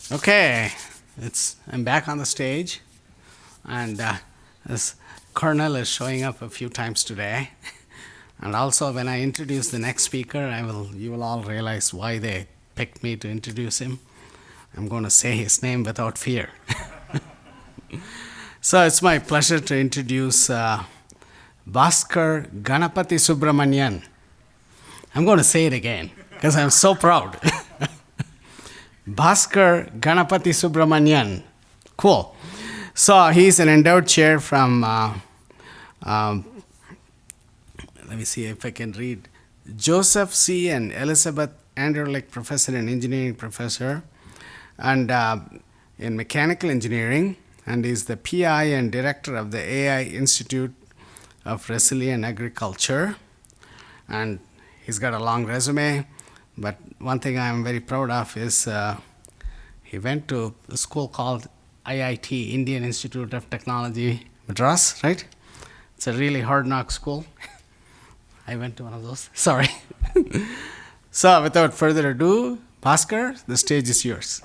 Okay, I'm back on the stage, and this Colonel is showing up a few times today. And also, when I introduce the next speaker, you will all realize why they picked me to introduce him. I'm going to say his name without fear. So it's my pleasure to introduce Baskar Ganapathysubramanian. I'm going to say it again because I'm so proud. Baskar Ganapathysubramanian. Cool. So he's an endowed chair from, let me see if I can read, Joseph C. and Elizabeth Anderlich Professor and Engineering Professor, and in Mechanical Engineering, and is the PI and Director of the AI Institute of Resilient Agriculture. And he's got a long resume. But one thing I'm very proud of is he went to a school called IIT, Indian Institute of Technology, Madras, right? It's a really hard-knock school. I went to one of those. Sorry. So without further ado, Baskar, the stage is yours.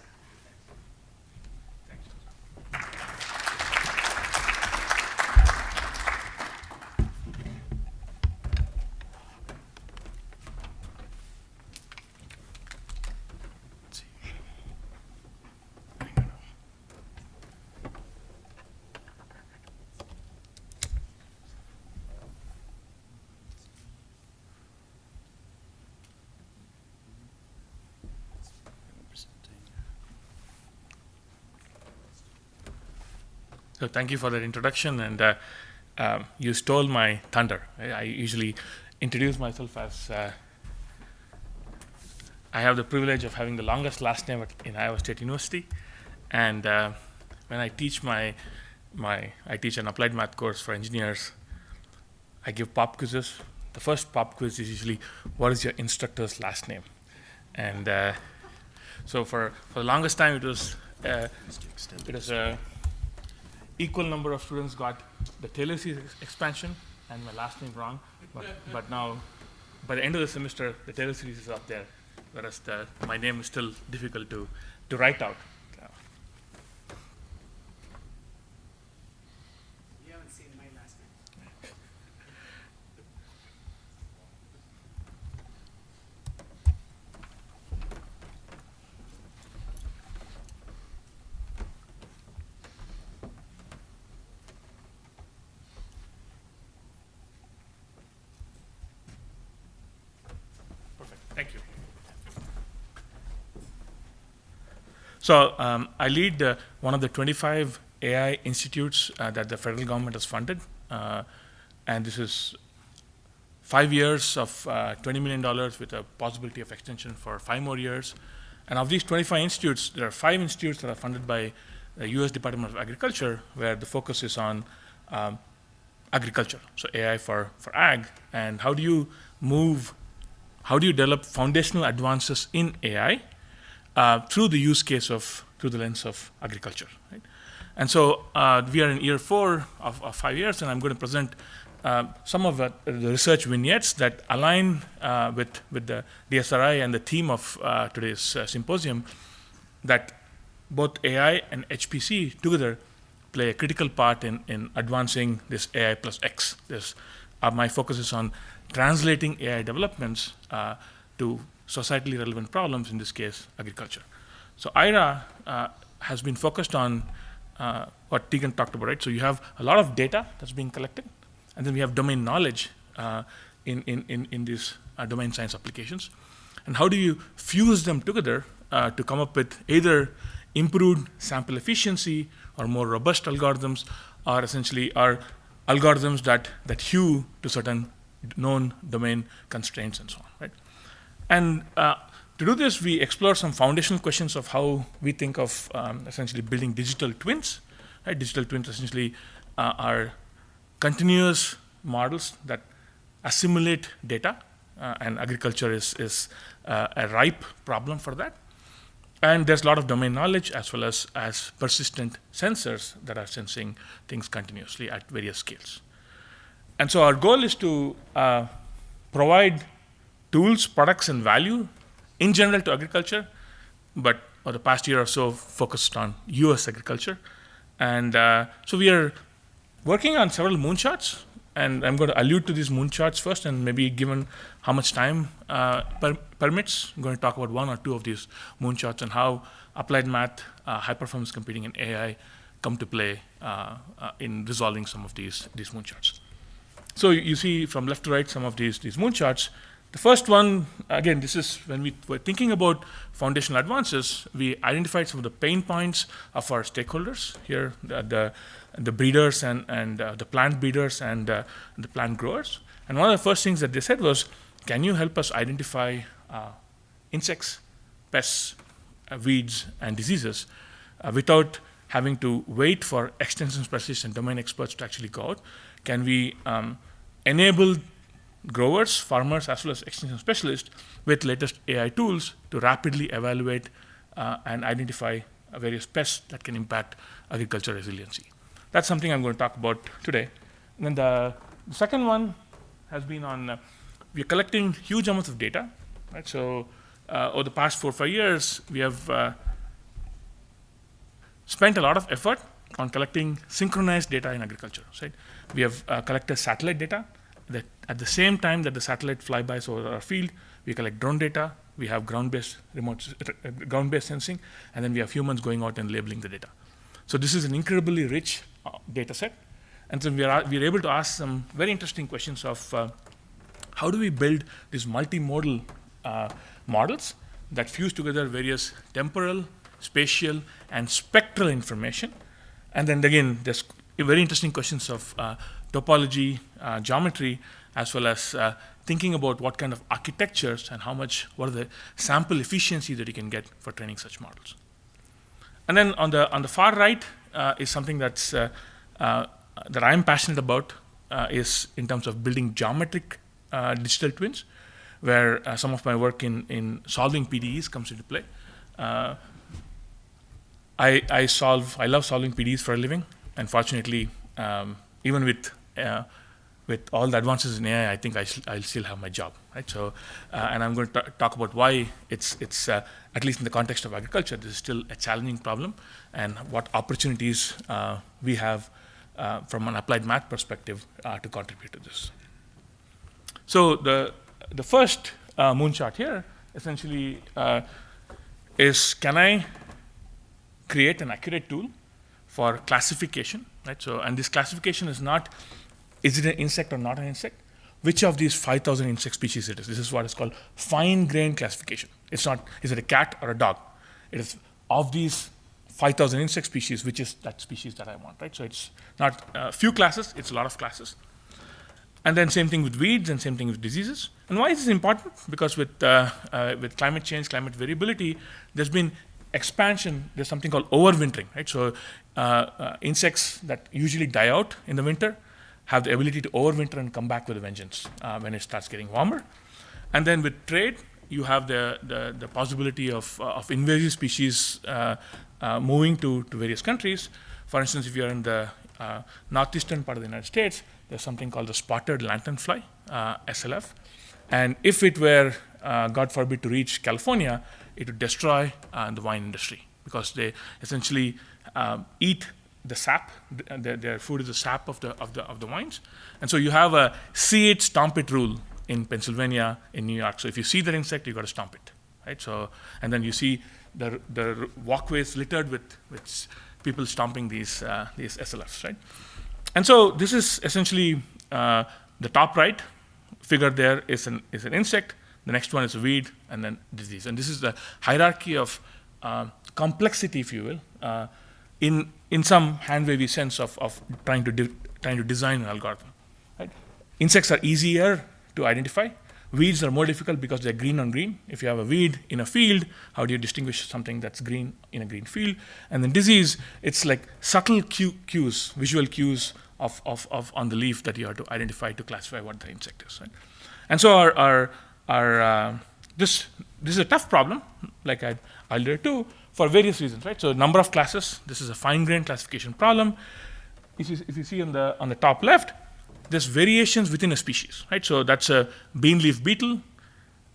So thank you for that introduction, and you stole my thunder. I usually introduce myself as I have the privilege of having the longest last name in Iowa State University, and when I teach I teach an applied math course for engineers. I give pop quizzes. The first pop quiz is usually, what is your instructor's last name? And so for the longest time, it was equal number of students got the Taylor series expansion and my last name wrong, but now, by the end of the semester, the Taylor series is up there, whereas my name is still difficult to write out. You haven't seen my last name. Perfect. Thank you. So I lead one of the 25 AI institutes that the federal government has funded, and this is 5 years of $20 million with a possibility of extension for 5 more years. And of these 25 institutes, there are 5 institutes that are funded by the US Department of Agriculture, where the focus is on agriculture, so AI for ag, and how do you develop foundational advances in AI through the lens of agriculture, right? And so we are in year 4 of 5 years, and I'm going to present some of the research vignettes that align with the DSRI and the theme of today's symposium, that both AI and HPC together play a critical part in advancing this AI plus X. My focus is on translating AI developments to societally relevant problems, in this case, agriculture. So IRA has been focused on what Tegan talked about, right? So you have a lot of data that's being collected, and then we have domain knowledge in these domain science applications. And how do you fuse them together to come up with either improved sample efficiency or more robust algorithms, or essentially are algorithms that hew to certain known domain constraints and so on, right? And to do this, we explore some foundational questions of how we think of essentially building digital twins. Right? Digital twins essentially are continuous models that assimilate data, and agriculture is a ripe problem for that. And there's a lot of domain knowledge as well as persistent sensors that are sensing things continuously at various scales. And so our goal is to provide tools, products, and value in general to agriculture but over the past year or so, focused on U.S. agriculture. And so we are working on several moonshots, and I'm going to allude to these moonshots first, and maybe given how much time permits, I'm going to talk about one or two of these moonshots and how applied math, high-performance computing, and AI come to play in resolving some of these moonshots. So you see from left to right some of these moonshots. The first one, again, this is when we were thinking about foundational advances, we identified some of the pain points of our stakeholders here, the breeders and the plant breeders and the plant growers. And one of the first things that they said was, can you help us identify insects, pests, weeds, and diseases without having to wait for extension specialists and domain experts to actually go out? Can we enable growers, farmers, as well as extension specialists with latest AI tools to rapidly evaluate and identify various pests that can impact agriculture resiliency? That's something I'm going to talk about today. And then the second one has been on, we're collecting huge amounts of data, right? So over the past 4 or 5 years, we have spent a lot of effort on collecting synchronized data in agriculture, right? We have collected satellite data. That at the same time that the satellite flybys over our field, we collect drone data, we have ground-based sensing, and then we have humans going out and labeling the data. So this is an incredibly rich data set. And so we are able to ask some very interesting questions of how do we build these multimodal models that fuse together various temporal, spatial, and spectral information. And then again, there's very interesting questions of topology, geometry, as well as thinking about what kind of architectures and what are the sample efficiency that you can get for training such models. And then on the far right is something that's that I'm passionate about, is in terms of building geometric digital twins, where some of my work in solving PDEs comes into play. I love solving PDEs for a living, and fortunately, even with all the advances in AI, I think I'll still have my job, right? So, and I'm going to talk about why it's at least in the context of agriculture, this is still a challenging problem, and what opportunities we have from an applied math perspective to contribute to this. So the first moonshot here essentially is, can I create an accurate tool for classification, right? So, and this classification is not, is it an insect or not an insect? Which of these 5,000 insect species it is? This is what is called fine-grained classification. It's not, is it a cat or a dog? It is of these 5,000 insect species, which is that species that I want, right? So it's not a few classes, it's a lot of classes. And then same thing with weeds and same thing with diseases. And why is this important? Because with climate change, climate variability, there's been expansion. There's something called overwintering, right? So insects that usually die out in the winter have the ability to overwinter and come back with a vengeance when it starts getting warmer. And then with trade, you have the possibility of invasive species moving to various countries. For instance, if you're in the northeastern part of the United States, there's something called the spotted lanternfly, SLF. And if it were, God forbid, to reach California, it would destroy the wine industry, because they essentially eat the sap. Their food is the sap of the wines. And so you have a see it, stomp it rule in Pennsylvania, in New York. So if you see that insect, you got to stomp it, right? So, and then you see the walkways littered with people stomping these SLFs, right? And so this is essentially the top right figure there is an insect. The next one is a weed, and then disease. And this is the hierarchy of complexity, if you will, in some hand-wavy sense of trying to design an algorithm. Right? Insects are easier to identify. Weeds are more difficult because they're green on green. If you have a weed in a field, how do you distinguish something that's green in a green field? And then disease, it's like subtle cues, visual cues of on the leaf that you have to identify to classify what the insect is. Right? And so this is a tough problem, like I alluded to, for various reasons, right? So number of classes, this is a fine-grained classification problem. If you see on the top left, there's variations within a species, right? So that's a bean leaf beetle.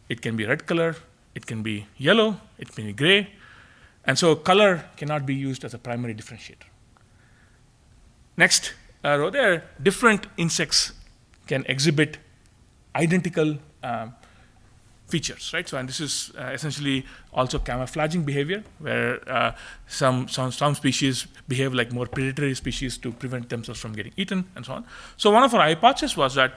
It can be red color, it can be yellow, it can be gray. And so color cannot be used as a primary differentiator. Next row there, different insects can exhibit identical features, right? So, and this is essentially also camouflaging behavior, where some species behave like more predatory species to prevent themselves from getting eaten, and so on. So, one of our hypotheses was that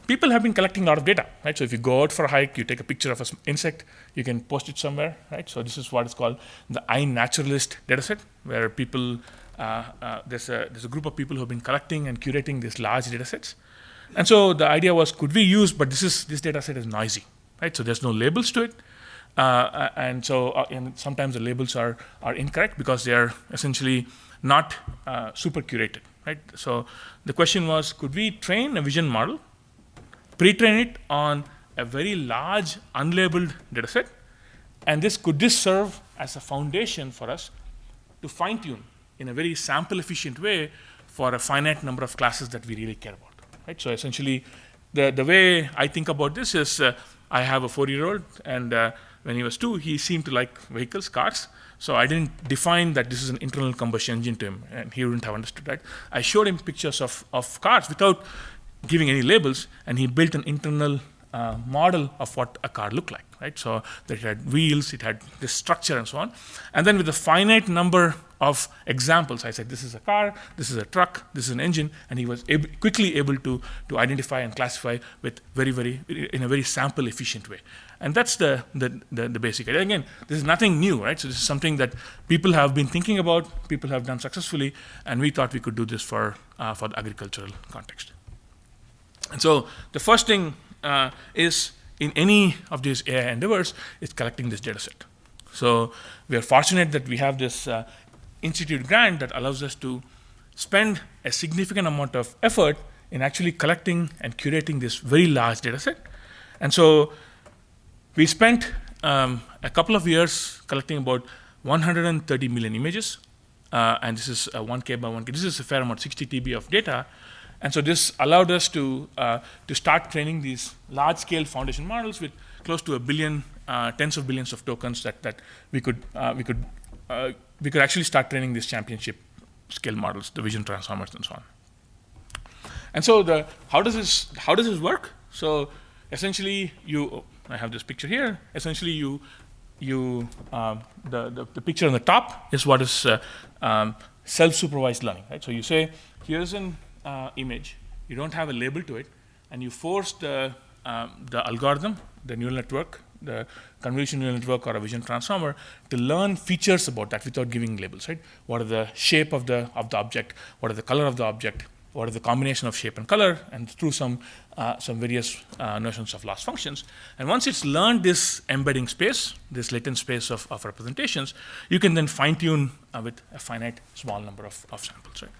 people have been collecting a lot of data, right? So, if you go out for a hike, you take a picture of an insect, you can post it somewhere, right? So, this is what is called the iNaturalist dataset, where people there's a group of people who have been collecting and curating these large datasets. And so the idea was, could we use, but this data set is noisy, right? So there's no labels to it. And so and sometimes the labels are incorrect because they are essentially not super curated, right? So the question was, could we train a vision model, pre-train it on a very large unlabeled data set, and could this serve as a foundation for us to fine-tune in a very sample-efficient way for a finite number of classes that we really care about. Right? So essentially, the way I think about this is I have a 4-year-old, and when he was 2, he seemed to like vehicles, cars. So I didn't define that this is an internal combustion engine to him, and he wouldn't have understood that. I showed him pictures of cars without giving any labels, and he built an internal model of what a car looked like. Right? So that it had wheels, it had this structure, and so on. And then with a finite number of examples, I said, this is a car, this is a truck, this is an engine, and he was quickly able to identify and classify with in a very sample efficient way. And that's the basic idea. Again, this is nothing new, right? So this is something that people have been thinking about, people have done successfully, and we thought we could do this for the agricultural context. And so the first thing is, in any of these AI endeavors, is collecting this data set. So we are fortunate that we have this institute grant that allows us to spend a significant amount of effort in actually collecting and curating this very large data set. And so we spent a couple of years collecting about 130 million images, and this is 1K by 1K. This is a fair amount, 60 TB of data. And so this allowed us to start training these large-scale foundation models with close to 1 billion, tens of billions of tokens that we could actually start training these championship scale models, the vision transformers, and so on. And so how does this work? So essentially, I have this picture here. Essentially, the picture on the top is what is self-supervised learning, right? So you say, here's an image, you don't have a label to it, and you force the algorithm, the neural network, the convolutional neural network or a vision transformer to learn features about that without giving labels, right? What are the shape of the object? What are the color of the object? What is the combination of shape and color? And through some various notions of loss functions. And once it's learned this embedding space, this latent space of representations, you can then fine-tune with a finite small number of samples, right?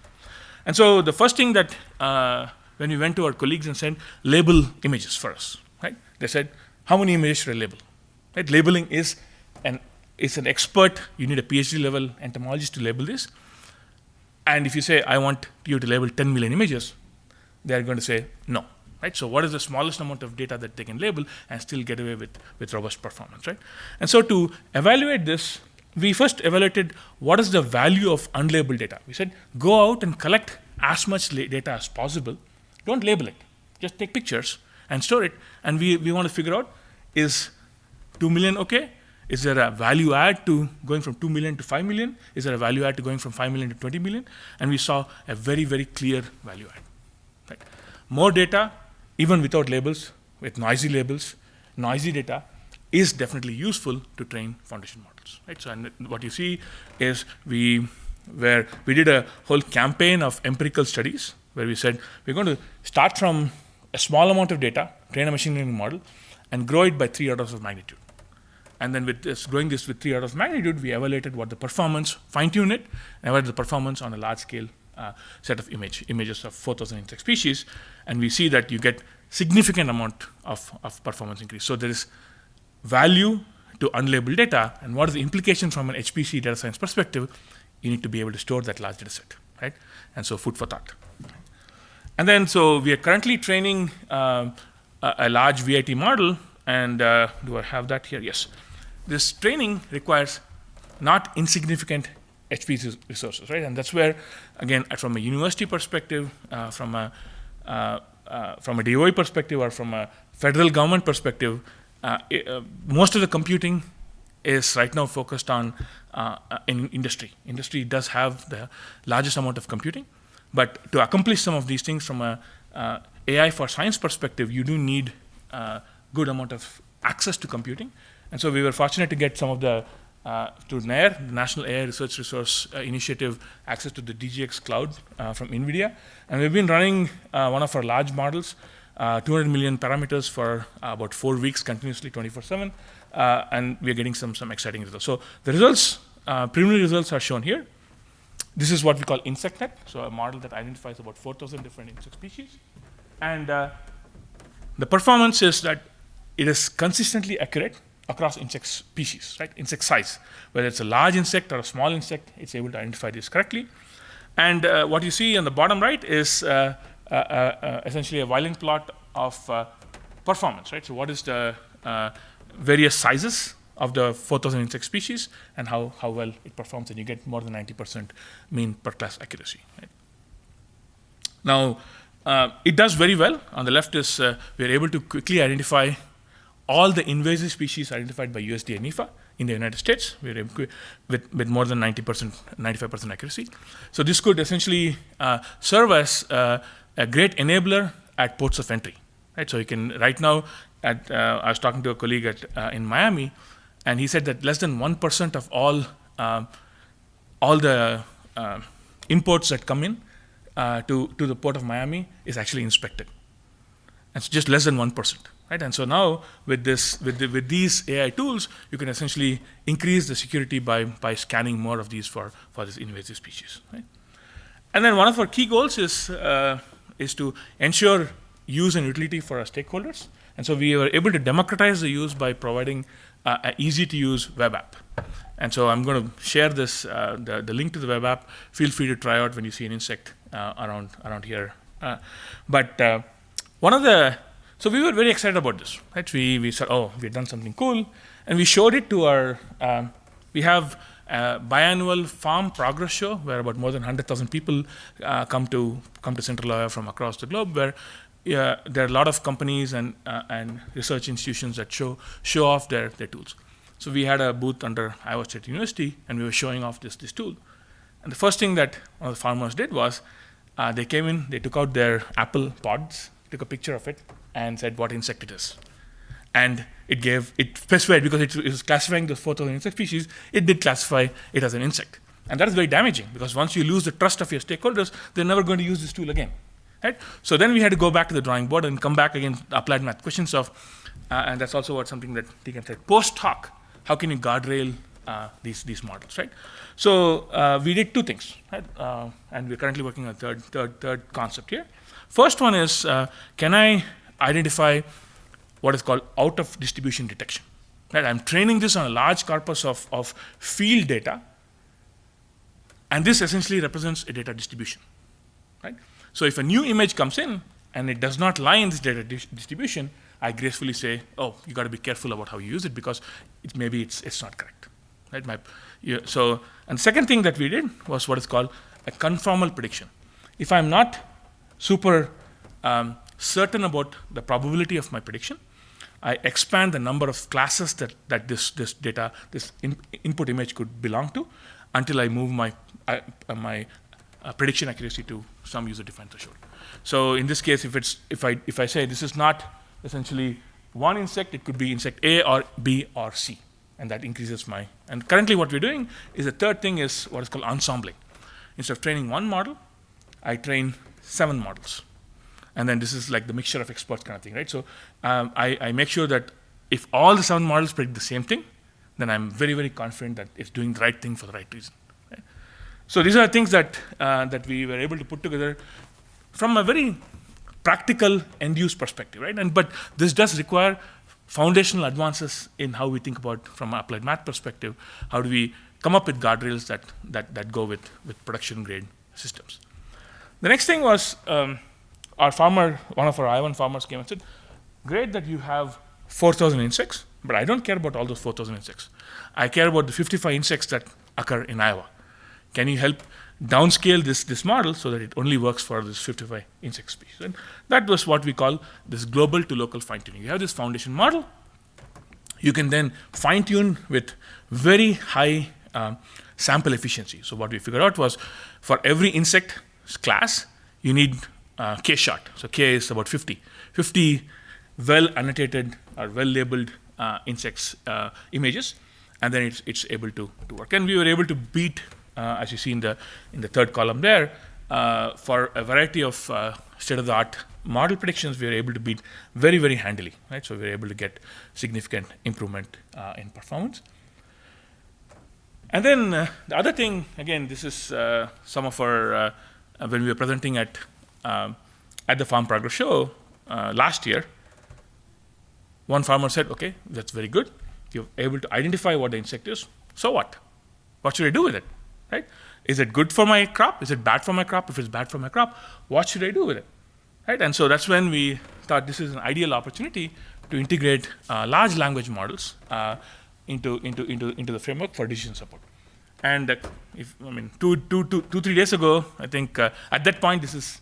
And so the first thing that when we went to our colleagues and said, label images for us, right? They said, how many images should I label? Right? Labeling is an expert. You need a PhD level entomologist to label this. And if you say, I want you to label 10 million images, they're going to say no, right? So what is the smallest amount of data that they can label and still get away with robust performance, right? And so to evaluate this, we first evaluated what is the value of unlabeled data. We said, go out and collect as much data as possible. Don't label it. Just take pictures and store it. And we want to figure out, is 2 million okay? Is there a value add to going from 2 million to 5 million? Is there a value add to going from 5 million to 20 million? And we saw a very, very clear value add. Right? More data, even without labels, with noisy labels, noisy data, is definitely useful to train foundation models. Right? So, and what you see is we did a whole campaign of empirical studies where we said we're going to start from a small amount of data, train a machine learning model, and grow it by 3 orders of magnitude. And then with growing this with 3 orders of magnitude, we evaluated what the performance, fine-tune it, and evaluated the performance on a large-scale set of images of 4,000 insect species, and we see that you get significant amount of performance increase. So there is value to unlabeled data, and what is the implication from an HPC data science perspective? You need to be able to store that large data set, right? And so food for thought. And then, so we are currently training a large VIT model, and do I have that here? Yes. This training requires not insignificant HPC resources, right? And that's where, again, from a university perspective, from a DOI perspective, or from a federal government perspective, most of the computing is right now focused on in industry. Industry does have the largest amount of computing, but to accomplish some of these things from a AI for science perspective, you do need a good amount of access to computing. And so we were fortunate to get some of the, through NAIR, the National AI Research Resource Initiative, access to the DGX cloud from NVIDIA. And we've been running one of our large models, 200 million parameters for about 4 weeks continuously, 24/7. And we are getting some exciting results. So the results, preliminary results are shown here. This is what we call InsectNet, so a model that identifies about 4,000 different insect species. And the performance is that it is consistently accurate across insect species, right? Insect size. Whether it's a large insect or a small insect, it's able to identify this correctly. And what you see on the bottom right is essentially a violin plot of performance, right? So what is the various sizes of the 4,000 insect species and how well it performs, and you get more than 90% mean per class accuracy, right? Now, it does very well. On the left is we are able to quickly identify all the invasive species identified by USDA and NIFA in the United States. We are able with more than 90%, 95% accuracy. So this could essentially serve as a great enabler at ports of entry, right? So you can right now. I was talking to a colleague in Miami, and he said that less than 1% of all the imports that come in to the port of Miami is actually inspected. And it's just less than 1%, right? And so now with these AI tools, you can essentially increase the security by scanning more of these for this invasive species, right? And then one of our key goals is to ensure use and utility for our stakeholders. And so we were able to democratize the use by providing an easy-to-use web app. And so I'm going to share this, the link to the web app. Feel free to try out when you see an insect around here. So we were very excited about this, right? We said, oh, we've done something cool. And we showed it to our, we have a biannual farm progress show where about more than 100,000 people come to Central Ohio from across the globe, where there are a lot of companies and research institutions that show off their tools. So we had a booth under Iowa State University, and we were showing off this tool. And the first thing that one of the farmers did was they came in, they took out their apple pods, took a picture of it, and said what insect it is. And it specified, because it was classifying the 4,000 insect species, it did classify it as an insect. And that is very damaging, because once you lose the trust of your stakeholders, they're never going to use this tool again. Right? So then we had to go back to the drawing board and come back again, applied math questions of, and that's also something that Tegan said, post hoc, how can you guardrail these models, right? So we did two things, right? And we're currently working on a third concept here. First one is, can I identify what is called out of distribution detection? Right? I'm training this on a large corpus of field data, and this essentially represents a data distribution, right? So if a new image comes in and it does not lie in this data distribution, I gracefully say, oh, you got to be careful about how you use it, because maybe it's not correct, right? And the second thing that we did was what is called a conformal prediction. If I'm not super certain about the probability of my prediction, I expand the number of classes that this data, this input image could belong to, until I move my prediction accuracy to some user-defined threshold. So in this case, if I say this is not essentially one insect, it could be insect A or B or C, and that increases my. And currently, what we're doing is the third thing is what is called ensembling. Instead of training one model, I train 7 models, and then this is like the mixture of experts kind of thing, right? So I make sure that if all the 7 models predict the same thing, then I'm very, very confident that it's doing the right thing for the right reason. Right? So these are things that we were able to put together from a very practical end-use perspective, right? But this does require foundational advances in how we think about, from an applied math perspective, how do we come up with guardrails that go with production-grade systems. The next thing was our farmer, one of our I1 farmers came and said, great that you have 4,000 insects, But I don't care about all those 4,000 insects. I care about the 55 insects that occur in Iowa. Can you help downscale this model so that it only works for this 55 insect species? And that was what we call this global to local fine-tuning. You have this foundation model. You can then fine-tune with very high sample efficiency. So what we figured out was for every insect class, you need K shot. So K is about 50. 50 well annotated or well labeled insects images, and then it's able to work. And we were able to beat, as you see in the third column there, for a variety of state-of-the-art model predictions, we were able to beat very, very handily, right? So we were able to get significant improvement in performance. And then the other thing, again, this is some of our, when we were presenting at the Farm Progress Show last year, one farmer said, okay, that's very good. You're able to identify what the insect is. So what? What should I do with it, right? Is it good for my crop? Is it bad for my crop? If it's bad for my crop, what should I do with it, right? And so that's when we thought this is an ideal opportunity to integrate large language models into the framework for decision support. And 2-3 days ago, I think at that point this is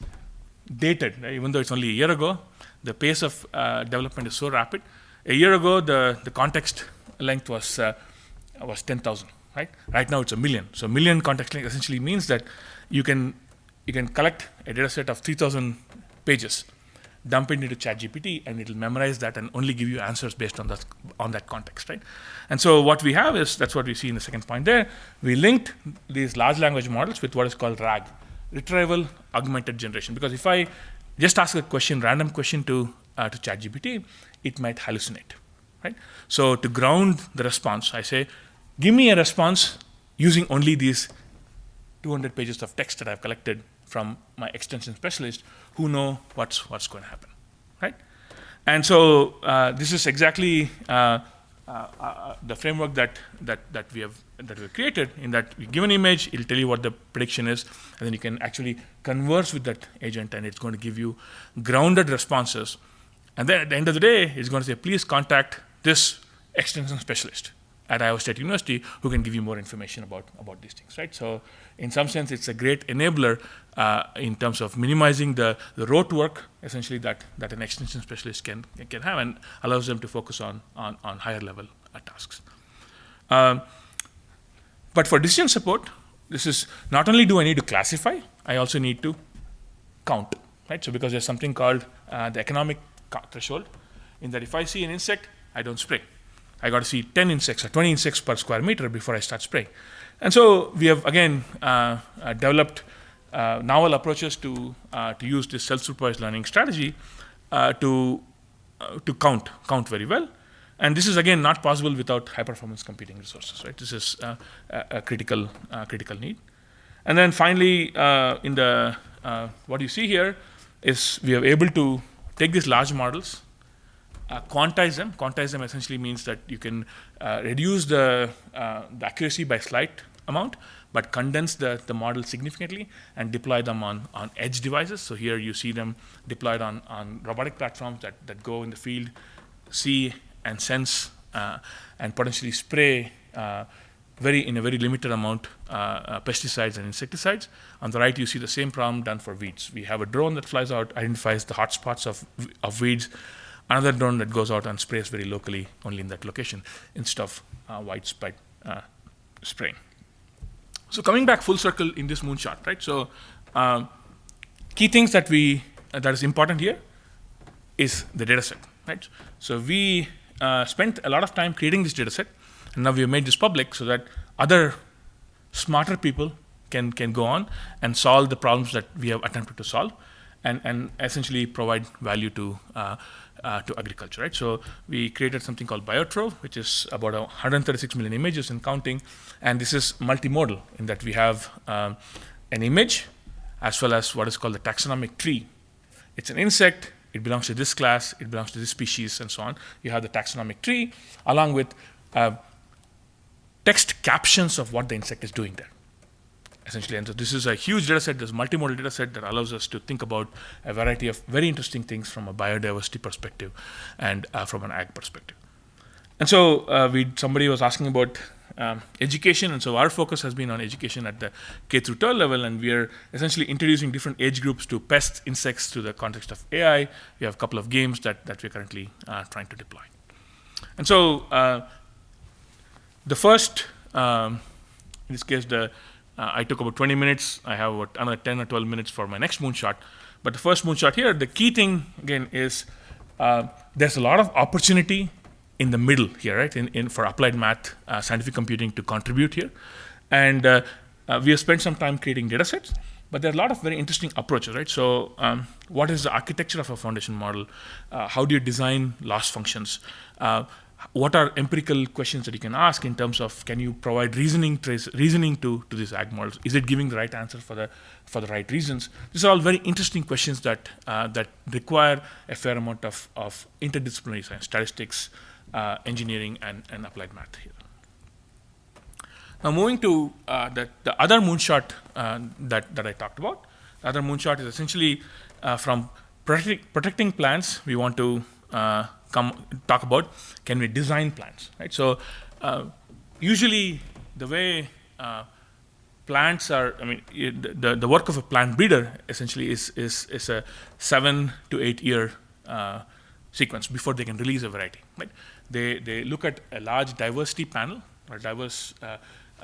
dated, right? Even though it's only a year ago, the pace of development is so rapid. A year ago, the context length was 10,000, right? Right now it's 1 million. So 1 million context length essentially means that you can collect a data set of 3,000 pages, dump it into ChatGPT, and it'll memorize that and only give you answers based on that context, right? And so what we have is, that's what we see in the second point there, we linked these large language models with what is called RAG, Retrieval Augmented Generation. Because if I just ask a question, random question to ChatGPT, it might hallucinate, right? So to ground the response, I say, give me a response using only these 200 pages of text that I've collected from my extension specialist who know what's going to happen, right? And so this is exactly the framework that we've created, in that we give an image, it'll tell you what the prediction is, and then you can actually converse with that agent, and it's going to give you grounded responses. And then at the end of the day, it's going to say, please contact this extension specialist at Iowa State University who can give you more information about these things, right? So in some sense, it's a great enabler in terms of minimizing the rote work, essentially, that an extension specialist can have, and allows them to focus on higher level tasks. But for decision support, this is not only do I need to classify, I also need to count, right? So because there's something called the economic threshold, in that if I see an insect, I don't spray. I got to see 10 insects or 20 insects per square meter before I start spraying. And so we have, again, developed novel approaches to use this self-supervised learning strategy to count very well. And this is, again, not possible without high-performance computing resources, right? This is a critical need. And then finally, in the what you see here is we are able to take these large models, quantize them. Quantize them essentially means that you can reduce the accuracy by slight amount, but condense the model significantly and deploy them on edge devices. So here you see them deployed on robotic platforms that go in the field, see and sense and potentially spray in a very limited amount pesticides and insecticides. On the right, you see the same problem done for weeds. We have a drone that flies out, identifies the hot spots of weeds, another drone that goes out and sprays very locally only in that location instead of widespread spraying. So coming back full circle in this moonshot, right? So key things that is important here is the data set, right? So we spent a lot of time creating this data set, and now we have made this public so that other smarter people can go on and solve the problems that we have attempted to solve, and essentially provide value to agriculture, right? So we created something called Biotrove, which is about 136 million images and counting, and this is multimodal in that we have an image as well as what is called the taxonomic tree. It's an insect, it belongs to this class, it belongs to this species, and so on. You have the taxonomic tree along with text captions of what the insect is doing there, essentially. And so this is a huge data set, this multimodal data set that allows us to think about a variety of very interesting things from a biodiversity perspective and from an ag perspective. And so somebody was asking about education, and so our focus has been on education at the K through 12 level, and we are essentially introducing different age groups to pests, insects, to the context of AI. We have a couple of games that we're currently trying to deploy. And so the first, in this case, I took about 20 minutes. I have about another 10 or 12 minutes for my next moonshot. But the first moonshot here, the key thing, again, is there's a lot of opportunity in the middle here, right, for applied math, scientific computing to contribute here. And we have spent some time creating data sets, but there are a lot of very interesting approaches, right? So what is the architecture of a foundation model? How do you design loss functions? What are empirical questions that you can ask in terms of, can you provide reasoning to these ag models? Is it giving the right answer for the right reasons? These are all very interesting questions that require a fair amount of interdisciplinary science, statistics, engineering, and applied math here. Now moving to the other moonshot that I talked about. The other moonshot is essentially from protecting plants. We want to talk about, can we design plants, right? So usually the way plants are, the work of a plant breeder essentially is a 7 to 8 year sequence before they can release a variety, right? They look at a large diversity panel or diverse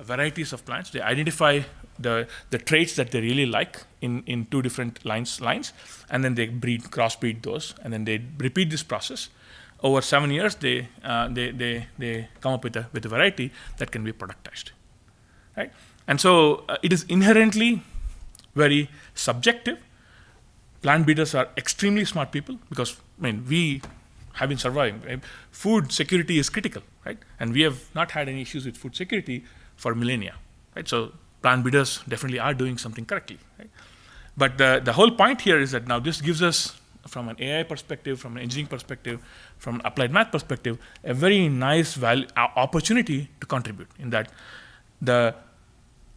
varieties of plants. They identify the traits that they really like in two different lines, and then they crossbreed those, and then they repeat this process. Over 7 years, they come up with a variety that can be productized, right? And so it is inherently very subjective. Plant breeders are extremely smart people because we have been surviving. Right? Food security is critical, right? And we have not had any issues with food security for millennia, right? So plant breeders definitely are doing something correctly, right? But the whole point here is that now this gives us, from an AI perspective, from an engineering perspective, from an applied math perspective, a very nice opportunity to contribute, in that the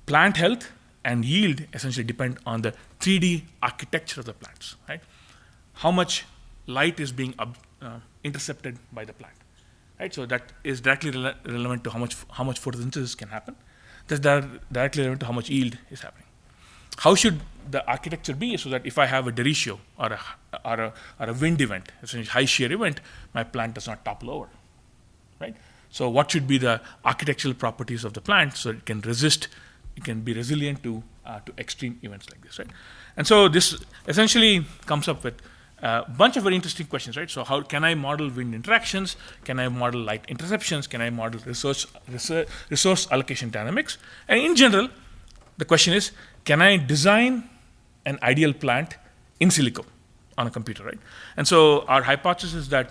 plant health and yield essentially depend on the 3D architecture of the plants, right? How much light is being intercepted by the plant, right? So that is directly relevant to how much photosynthesis can happen. That's directly relevant to how much yield is happening. How should the architecture be so that if I have a derecho or a wind event, essentially high shear event, my plant does not topple over, right? So what should be the architectural properties of the plant so it can be resilient to extreme events like this, right? And so this essentially comes up with a bunch of very interesting questions, right? So how can I model wind interactions? Can I model light interceptions? Can I model resource allocation dynamics? And in general, the question is, can I design an ideal plant in silico on a computer, right? And so our hypothesis is that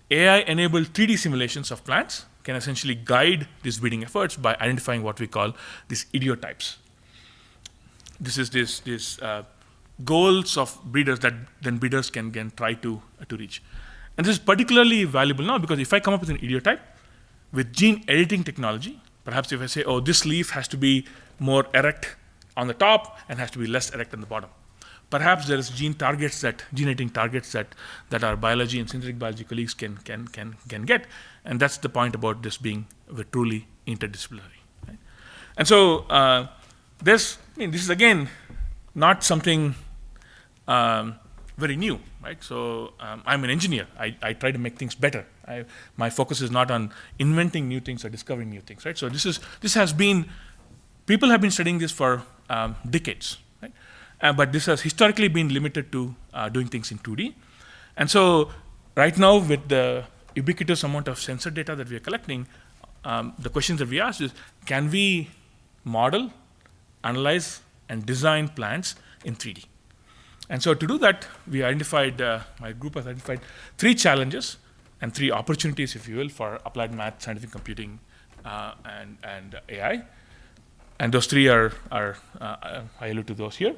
AI-enabled 3D simulations of plants can essentially guide these breeding efforts by identifying what we call these idiotypes. This is this goals of breeders that then breeders can try to reach. And this is particularly valuable now because if I come up with an idiotype with gene editing technology, perhaps if I say, oh, this leaf has to be more erect on the top and has to be less erect on the bottom. Perhaps there is gene editing targets that our biology and synthetic biology colleagues can get, and that's the point about this being truly interdisciplinary. Right? And so this is again not something very new, right? So I'm an engineer. I try to make things better. My focus is not on inventing new things or discovering new things, right? So this has been, people have been studying this for decades, right? But this has historically been limited to doing things in 2D. And so right now, with the ubiquitous amount of sensor data that we are collecting, the questions that we ask is, can we model, analyze, and design plants in 3D? And so to do that, my group has identified 3 challenges and 3 opportunities, if you will, for applied math, scientific computing, and AI. And those 3 are I allude to those here.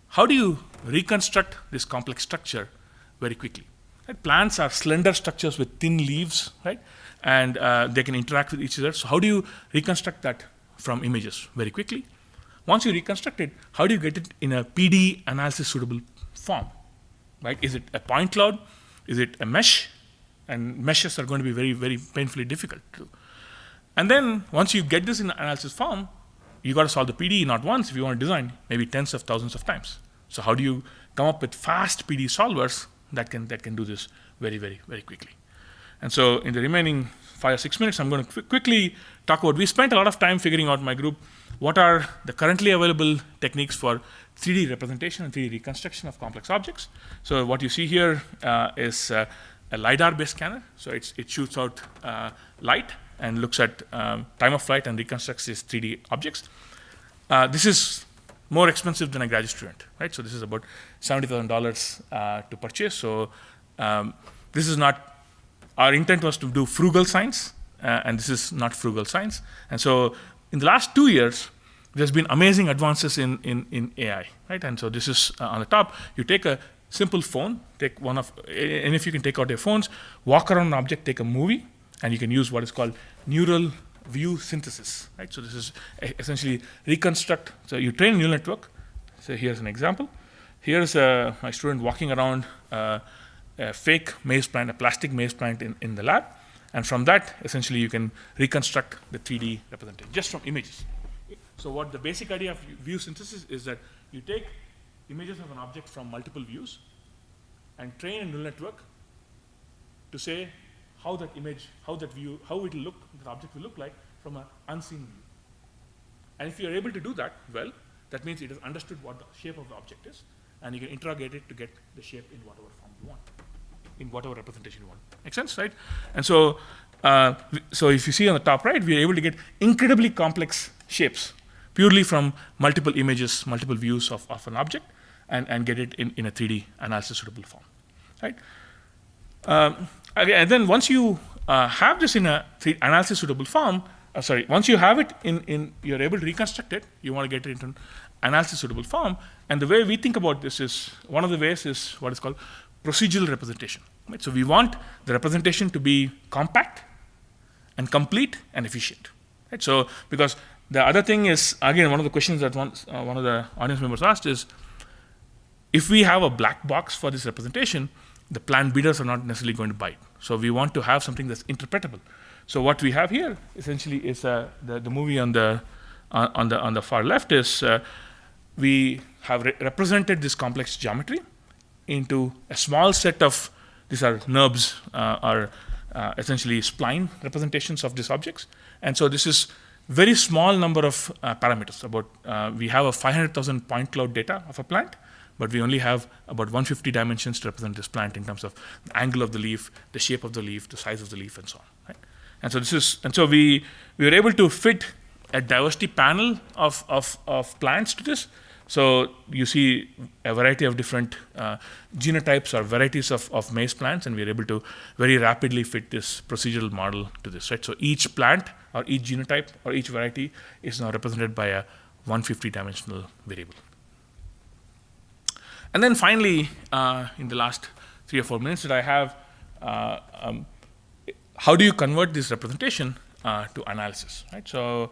How do you reconstruct this complex structure very quickly? Right? Plants are slender structures with thin leaves, right? And they can interact with each other. So how do you reconstruct that from images very quickly? Once you reconstruct it, how do you get it in a PD analysis suitable form? Right? Is it a point cloud? Is it a mesh? and meshes are going to be very, very painfully difficult to do. And then once you get this in analysis form, you got to solve the PDE not once if you want to design, maybe tens of thousands of times. So how do you come up with fast PDE solvers that can do this very, very, very quickly? And so in the remaining 5 or 6 minutes, I'm going to quickly talk about, we spent a lot of time figuring out, my group, what are the currently available techniques for 3D representation and 3D reconstruction of complex objects. So what you see here is a LiDAR-based scanner. So it shoots out light and looks at time of flight and reconstructs these 3D objects. This is more expensive than a graduate student, right? So this is about $70,000 to purchase. So this is not, our intent was to do frugal science, and this is not frugal science. And so in the last 2 years, there's been amazing advances in AI, right? And so this is on the top. You take a simple phone, take one of, and if you can take out your phones, walk around an object, take a movie, and you can use what is called neural view synthesis, right? So this is essentially reconstruct. So you train a neural network. So here's an example. Here's my student walking around a fake maze plant, a plastic maze plant in the lab. And from that, essentially, you can reconstruct the 3D representation just from images. So what the basic idea of view synthesis is that you take images of an object from multiple views and train a neural network to say how that image, how that view, how it will look, the object will look like from an unseen view. And if you are able to do that well, that means it has understood what the shape of the object is, and you can interrogate it to get the shape in whatever form you want, in whatever representation you want. Make sense, right? And so, so if you see on the top right, we are able to get incredibly complex shapes purely from multiple images, multiple views of an object, and get it in a 3D analysis suitable form, right? And then once you have this in a analysis suitable form, once you have it you're able to reconstruct it, you want to get it into an analysis suitable form. And the way we think about this is, one of the ways is what is called procedural representation. Right? So we want the representation to be compact and complete and efficient. Right? So because the other thing is, again, one of the questions that one of the audience members asked is, if we have a black box for this representation, the plant breeders are not necessarily going to buy it. So we want to have something that's interpretable. So what we have here essentially is the movie on the far left is we have represented this complex geometry into a small set of, these are NURBS, are essentially spline representations of these objects. And so this is very small number of parameters. We have a 500,000 point cloud data of a plant, but we only have about 150 dimensions to represent this plant in terms of the angle of the leaf, the shape of the leaf, the size of the leaf, and so on. Right? And so we were able to fit a diversity panel of plants to this. So you see a variety of different genotypes or varieties of maize plants, and we are able to very rapidly fit this procedural model to this. Right? So each plant or each genotype or each variety is now represented by a 150-dimensional variable. And then finally, in the last 3 or 4 minutes that I have, how do you convert this representation to analysis? Right? So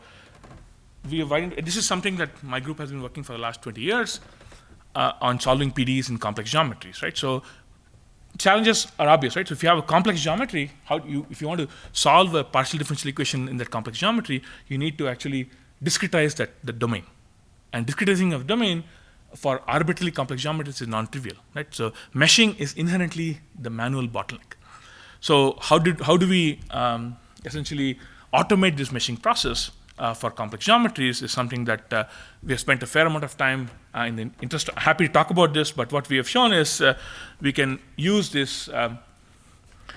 this is something that my group has been working for the last 20 years on solving PDEs in complex geometries. Right? So challenges are obvious. Right? So if you have a complex geometry, if you want to solve a partial differential equation in that complex geometry, you need to actually discretize the domain. And discretizing of domain for arbitrarily complex geometries is non-trivial, right? So meshing is inherently the manual bottleneck. So how do we essentially automate this meshing process for complex geometries is something that we have spent a fair amount of time in the interest. Happy to talk about this, but what we have shown is we can use this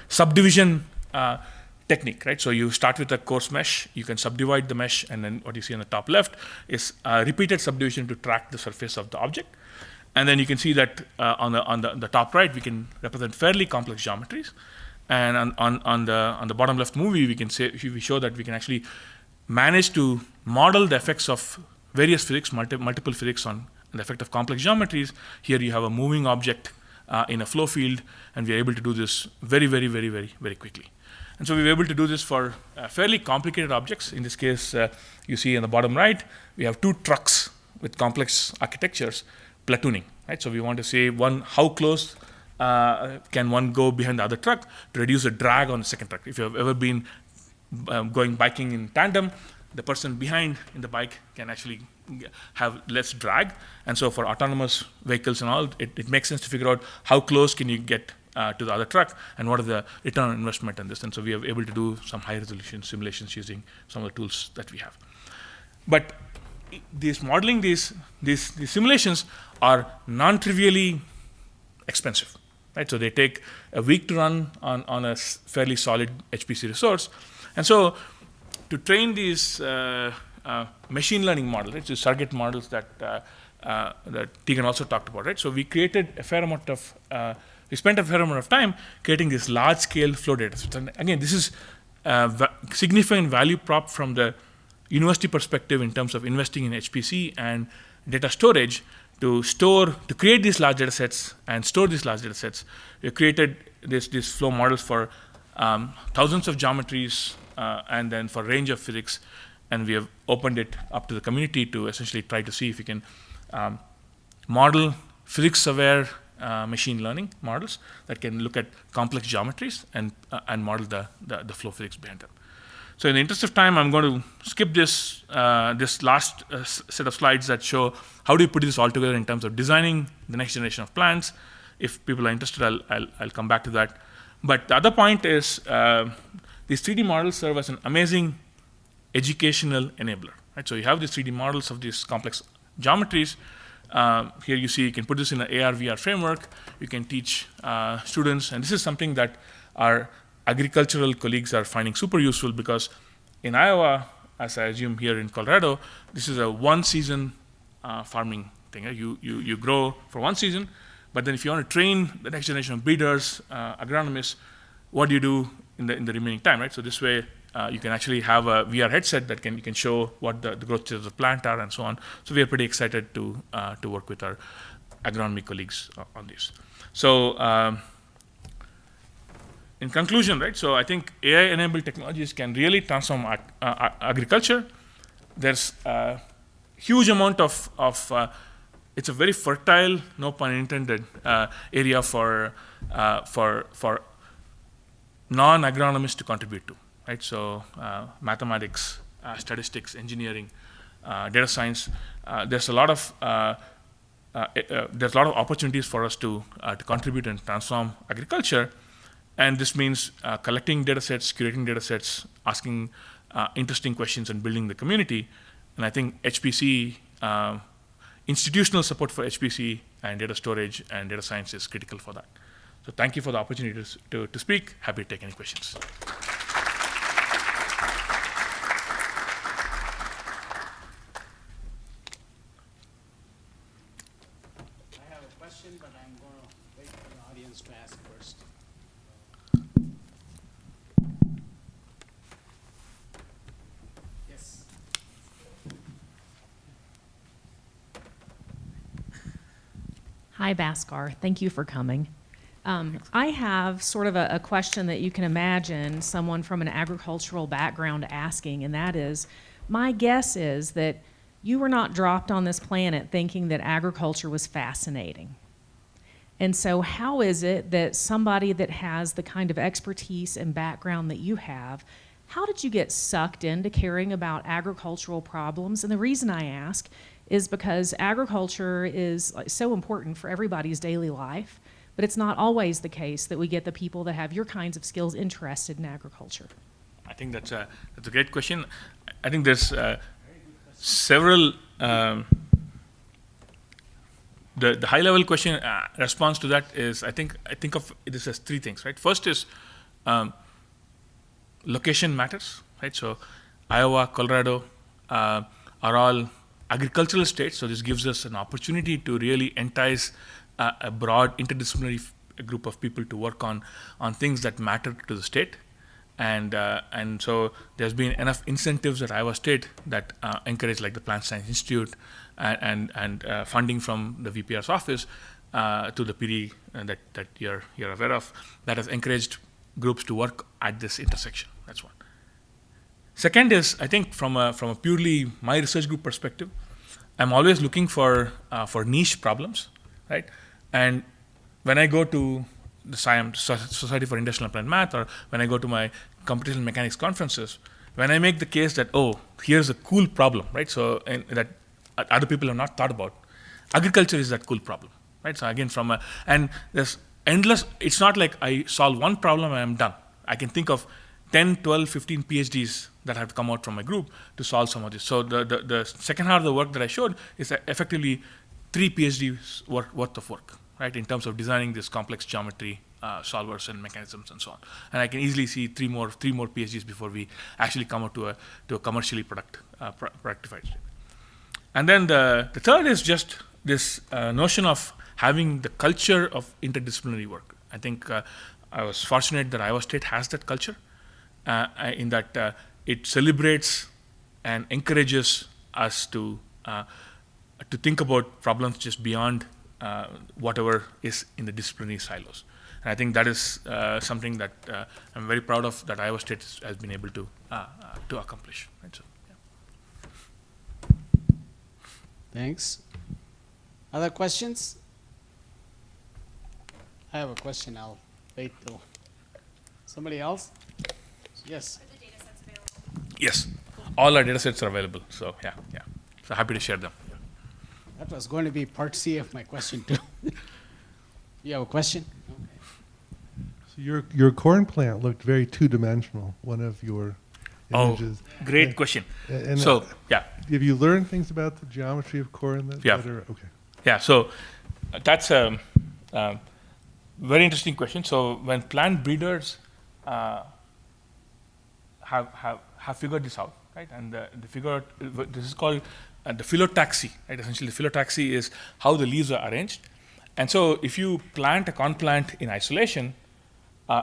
subdivision technique, right? So you start with a coarse mesh, you can subdivide the mesh, and then what you see on the top left is repeated subdivision to track the surface of the object. And then you can see that on the top right, we can represent fairly complex geometries. And on the bottom left movie, we show that we can actually manage to model the effects of various physics, multiple physics on the effect of complex geometries. Here you have a moving object in a flow field, and we are able to do this very, very, very, very, very quickly. And so we were able to do this for fairly complicated objects. In this case, you see on the bottom right, we have 2 trucks with complex architectures platooning. Right? So we want to say, one, how close can one go behind the other truck to reduce the drag on the second truck. If you have ever been going biking in tandem, the person behind in the bike can actually have less drag. And so for autonomous vehicles and all, it makes sense to figure out how close can you get to the other truck and what is the return on investment on this. And so we are able to do some high resolution simulations using some of the tools that we have. But these modeling, these simulations are non-trivially expensive, right? So they take a week to run on a fairly solid HPC resource. And so to train these machine learning models, right, so surrogate models that Tegan also talked about, right? So we created a fair amount of, we spent a fair amount of time creating this large-scale flow data sets. And again, this is a significant value prop from the university perspective in terms of investing in HPC and data storage to create these large data sets and store these large data sets. We created these flow models for thousands of geometries and then for range of physics, and we have opened it up to the community to essentially try to see if we can model physics-aware machine learning models that can look at complex geometries and model the flow physics behind them. So in the interest of time, I'm going to skip this last set of slides that show how do you put this all together in terms of designing the next generation of plants. If people are interested, I'll come back to that. But the other point is these 3D models serve as an amazing educational enabler. Right? So you have these 3D models of these complex geometries. Here you see you can put this in an AR/VR framework. You can teach students, and this is something that our agricultural colleagues are finding super useful because in Iowa, as I assume here in Colorado, this is a one-season farming thing. You grow for one season, but then if you want to train the next generation of breeders, agronomists, what do you do in the remaining time, right? So this way, you can actually have a VR headset that you can show what the growth stages of the plant are and so on. So we are pretty excited to work with our agronomy colleagues on this. So in conclusion, right? So I think AI-enabled technologies can really transform agriculture. There's a huge amount of it's a very fertile, no pun intended, area for non-agronomists to contribute to, right? So mathematics, statistics, engineering, data science. There's a lot of opportunities for us to contribute and transform agriculture, and this means collecting data sets, curating data sets, asking interesting questions, and building the community. And I think HPC, institutional support for HPC and data storage and data science is critical for that. So thank you for the opportunity to speak. Happy to take any questions. I have a question, but I'm going to wait for the audience to ask first. Yes. Hi, Baskar. Thank you for coming. I have sort of a question that you can imagine someone from an agricultural background asking, and that is, my guess is that you were not dropped on this planet thinking that agriculture was fascinating. And so how is it that somebody that has the kind of expertise and background that you have, how did you get sucked into caring about agricultural problems? And the reason I ask is because agriculture is so important for everybody's daily life, but it's not always the case that we get the people that have your kinds of skills interested in agriculture. I think that's a great question. I think there's several. The high-level question response to that is I think of this as three things, right? First is location matters, right? So Iowa, Colorado are all agricultural states, so this gives us an opportunity to really entice a broad interdisciplinary group of people to work on things that matter to the state, and so there's been enough incentives at Iowa State that encourage, like the Plant Science Institute and funding from the VPR's office to the PD that you're aware of, that has encouraged groups to work at this intersection. That's one. Second is, I think from a purely my research group perspective, I'm always looking for niche problems, right? And when I go to the Society for Industrial Applied Math, or when I go to my computational mechanics conferences, when I make the case that, oh, here's a cool problem, right? So, and that other people have not thought about, agriculture is that cool problem, right? So again, and there's endless, it's not like I solve one problem and I'm done. I can think of 10, 12, 15 PhDs that have come out from my group to solve some of this. So the second half of the work that I showed is effectively 3 PhDs worth of work, right, in terms of designing this complex geometry solvers and mechanisms and so on. And I can easily see three more PhDs before we actually come out to a commercially productified state. And then the third is just this notion of having the culture of interdisciplinary work. I think I was fortunate that Iowa State has that culture in that it celebrates and encourages us to think about problems just beyond whatever is in the disciplinary silos. And I think that is something that I'm very proud of that Iowa State has been able to accomplish. Right? So, yeah. Thanks. Other questions? I have a question. I'll wait till somebody else. Yes. Are the data sets available? Yes, all our data sets are available. So yeah. So happy to share them. That was going to be part C of my question too. You have a question? Okay. So your corn plant looked very two-dimensional. One of your images. Oh, great question. And So yeah. have you learned things about the geometry of corn that are okay? Yeah, so that's a very interesting question. So when plant breeders have figured this out, right, and this is called the phyllotaxy, right? Essentially, the phyllotaxy is how the leaves are arranged. And so if you plant a corn plant in isolation,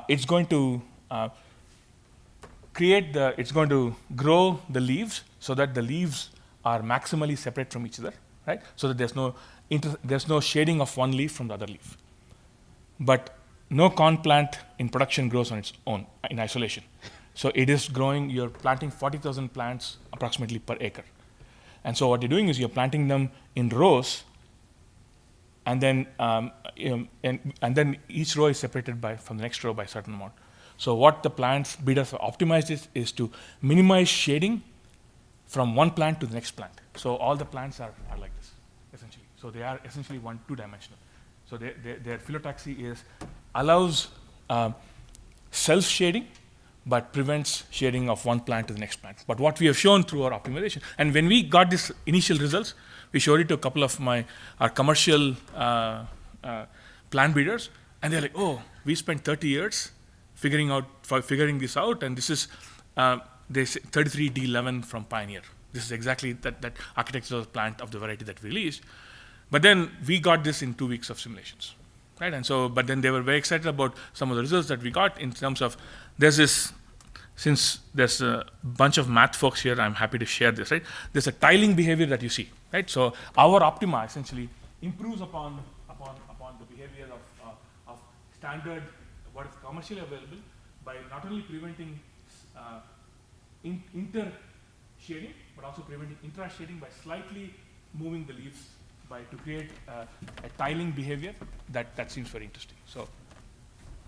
it's going to it's going to grow the leaves so that the leaves are maximally separate from each other, right? So that there's no shading of one leaf from the other leaf. But no corn plant in production grows on its own in isolation. So it is growing, you're planting 40,000 plants approximately per acre. And so what you're doing is you're planting them in rows, and then and then each row is separated from the next row by a certain amount. So what the plant breeders have optimized is to minimize shading from one plant to the next plant. So all the plants are like this, essentially. So they are essentially two-dimensional. So their phyllotaxy allows self-shading, but prevents shading of one plant to the next plant. But what we have shown through our optimization, and when we got these initial results, we showed it to a couple of our commercial plant breeders, and they're like, oh, we spent 30 years figuring this out, and this is they say 33D11 from Pioneer. This is exactly that architecture of the plant of the variety that we released. But then we got this in 2 weeks of simulations, right? And so, but then they were very excited about some of the results that we got in terms of since there's a bunch of math folks here, I'm happy to share this, right? There's a tiling behavior that you see, right? So our optima essentially improves upon the behavior of standard, what is commercially available, by not only preventing inter-shading, but also preventing intra-shading by slightly moving the leaves to create a tiling behavior that seems very interesting. So,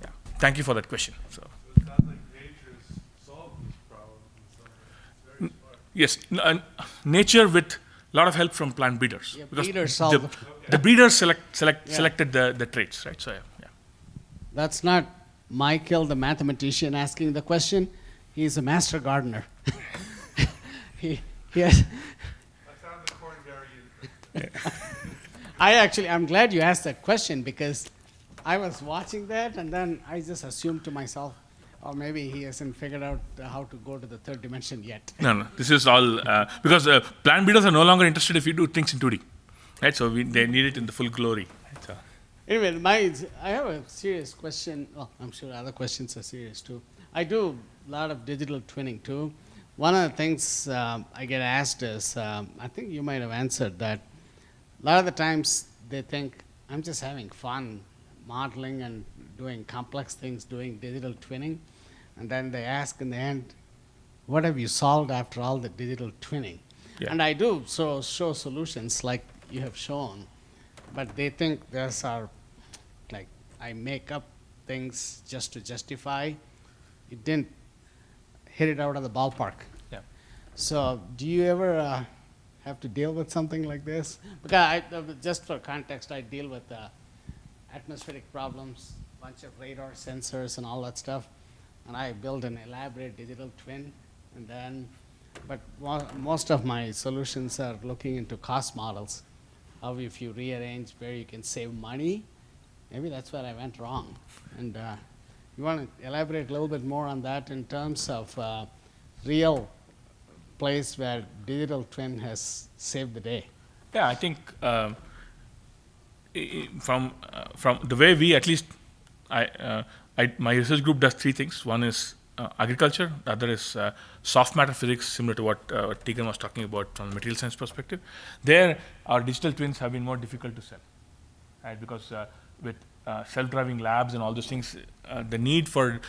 yeah, thank you for that question. So it sounds like nature's solved these problems in some ways. It's very smart. yes, nature with a lot of help from plant breeders. Yeah, Because breeders solve the breeders selected the traits, right? So yeah. That's not Michael, the mathematician, asking the question. He's a master gardener. he has. I found the corn very I'm glad you asked that question because I was watching that and then I just assumed to myself, or maybe he hasn't figured out how to go to the third dimension yet. No, this is all because plant breeders are no longer interested if you do things in 2D, right? So they need it in the full glory. Right? So. Anyway, I have a serious question. Well, I'm sure other questions are serious too. I do a lot of digital twinning too. One of the things I get asked is, I think you might have answered that, a lot of the times they think, I'm just having fun modeling and doing complex things, doing digital twinning. And then they ask in the end, what have you solved after all the digital twinning? Yeah. And I do show solutions like you have shown, but they think those are like I make up things just to justify. It didn't hit it out of the ballpark. Yeah. So do you ever have to deal with something like this? Because just for context, I deal with atmospheric problems, bunch of radar sensors and all that stuff. And I build an elaborate digital twin. And then, but most of my solutions are looking into cost models. How if you rearrange where you can save money, maybe that's where I went wrong. And you want to elaborate a little bit more on that in terms of real place where digital twin has saved the day? Yeah, I think from the way we, at least my research group does three things. One is agriculture, the other is soft matter physics, similar to what Tegan was talking about from the material science perspective. There, our digital twins have been more difficult to sell, right? Because with self-driving labs and all those things, the need for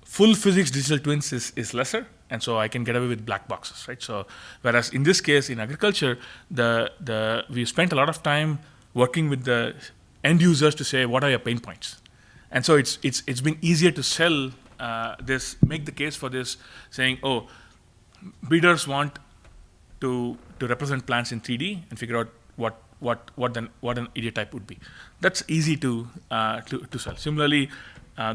full physics digital twins is lesser, and so I can get away with black boxes, right? So, whereas in this case, in agriculture, we spent a lot of time working with the end users to say, what are your pain points? And so it's been easier to sell this, make the case for this, saying, oh, breeders want to represent plants in 3D and figure out what an idiotype would be. That's easy to sell. Similarly,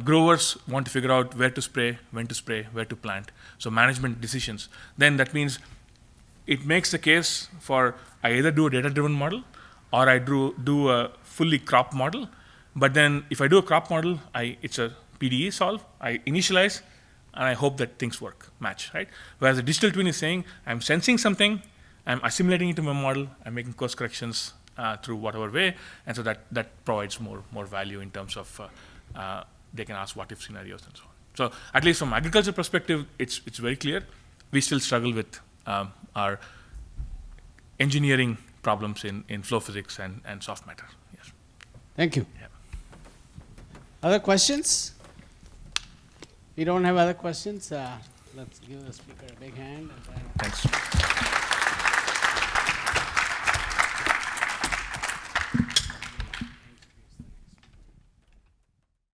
growers want to figure out where to spray, when to spray, where to plant. So management decisions. Then that means it makes the case for I either do a data-driven model or I do a fully crop model. But then if I do a crop model, it's a PDE solve. I initialize, and I hope that things match, right? Whereas the digital twin is saying, I'm sensing something, I'm assimilating it to my model, I'm making course corrections through whatever way, and so that provides more value in terms of they can ask what if scenarios and so on. So at least from agriculture perspective, it's very clear. We still struggle with our engineering problems in flow physics and soft matter. Yes. Thank you. Yeah. Other questions? We don't have other questions. Let's give the speaker a big hand. And then Thanks.